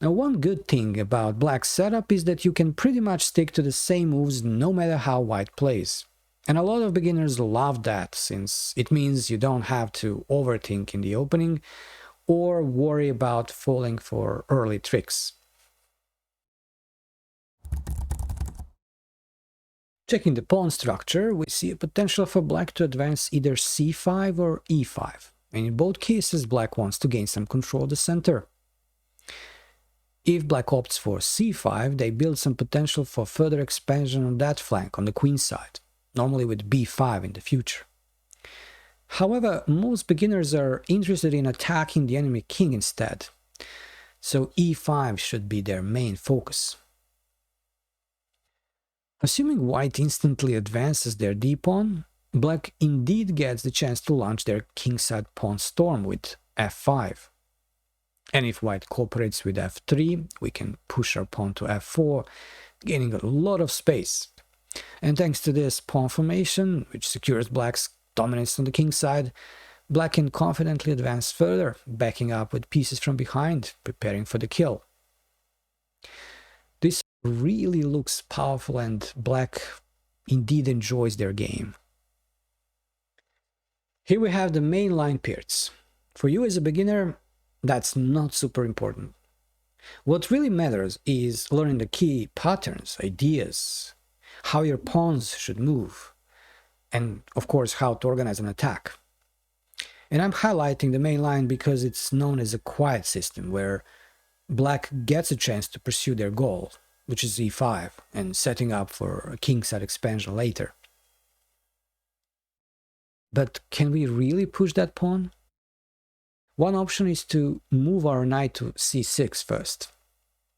Now, one good thing about black's setup is that you can pretty much stick to the same moves no matter how white plays. And a lot of beginners love that, since it means you don't have to overthink in the opening or worry about falling for early tricks. Checking the pawn structure, we see a potential for black to advance either c5 or e5, and in both cases black wants to gain some control of the center. If black opts for c5, they build some potential for further expansion on that flank on the queen side, normally with b5 in the future. However, most beginners are interested in attacking the enemy king instead, so e5 should be their main focus. Assuming white instantly advances their d-pawn, black indeed gets the chance to launch their kingside pawn storm with f5. And if white cooperates with f3, we can push our pawn to f4, gaining a lot of space. And thanks to this pawn formation, which secures black's dominance on the king side, black can confidently advance further, backing up with pieces from behind, preparing for the kill. This really looks powerful, and black indeed enjoys their game. Here we have the main line pairs. For you as a beginner, that's not super important. What really matters is learning the key patterns, ideas, how your pawns should move, and of course how to organize an attack. And I'm highlighting the main line because it's known as a quiet system, where black gets a chance to pursue their goal, which is e5, and setting up for a kingside expansion later. But can we really push that pawn? One option is to move our knight to c6 first.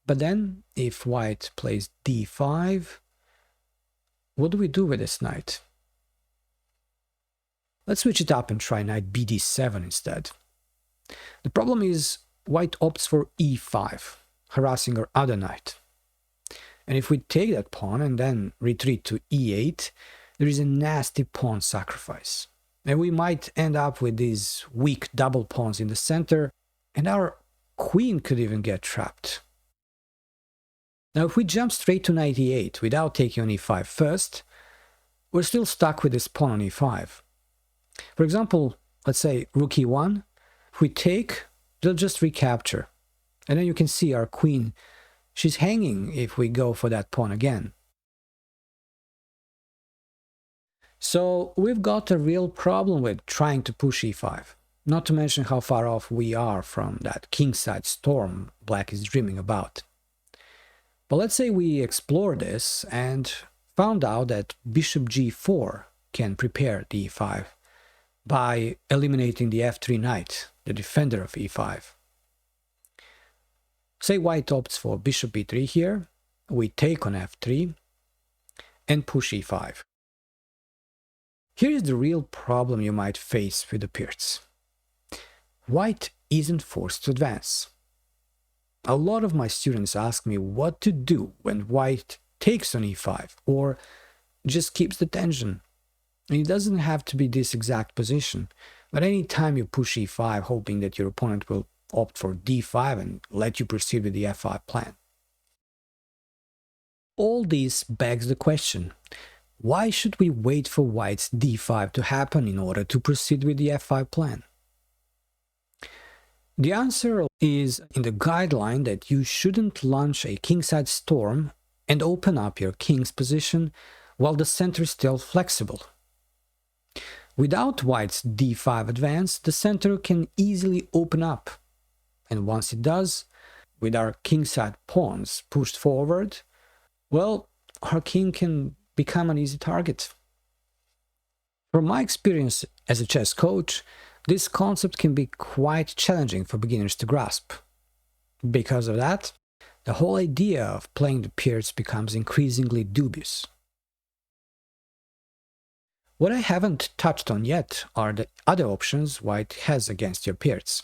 But then, if white plays d5, what do we do with this knight? Let's switch it up and try knight bd7 instead. The problem is white opts for e5, harassing our other knight. And if we take that pawn and then retreat to e8, there is a nasty pawn sacrifice. And we might end up with these weak double pawns in the center, and our queen could even get trapped. Now, if we jump straight to knight e8 without taking on e5 first, we're still stuck with this pawn on e5. For example, let's say rook e1, if we take, they'll just recapture. And then you can see our queen, she's hanging if we go for that pawn again. So we've got a real problem with trying to push e5, not to mention how far off we are from that kingside storm black is dreaming about. But let's say we explore this and found out that bishop g4 can prepare the e5 by eliminating the f3 knight, the defender of e5. Say white opts for bishop b3 here, we take on f3 and push e5. Here is the real problem you might face with the pairs. White isn't forced to advance. A lot of my students ask me what to do when white takes on e5 or just keeps the tension. And it doesn't have to be this exact position, but any time you push e5 hoping that your opponent will opt for d5 and let you proceed with the f5 plan. All this begs the question, why should we wait for white's d5 to happen in order to proceed with the f5 plan? The answer is in the guideline that you shouldn't launch a kingside storm and open up your king's position while the center is still flexible. Without white's d5 advance, the center can easily open up, and once it does, with our kingside pawns pushed forward, well, our king can become an easy target. From my experience as a chess coach, this concept can be quite challenging for beginners to grasp. Because of that, the whole idea of playing the pairs becomes increasingly dubious. What I haven't touched on yet are the other options white has against your pairs.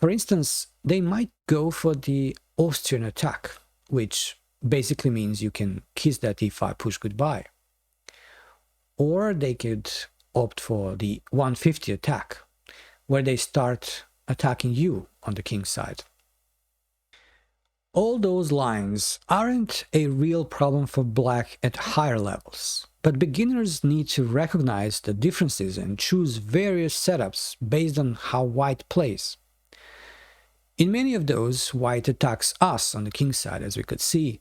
For instance, they might go for the Austrian attack, which basically means you can kiss that e5 push goodbye. Or they could opt for the 150 attack, where they start attacking you on the king side. All those lines aren't a real problem for black at higher levels, but beginners need to recognize the differences and choose various setups based on how white plays. In many of those, white attacks us on the king side, as we could see,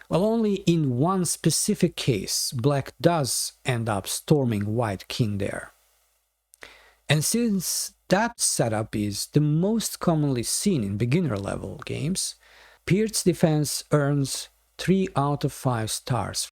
while only in one specific case, black does end up storming white king there. And since that setup is the most commonly seen in beginner level games, Peer's defense earns 3 out of 5 stars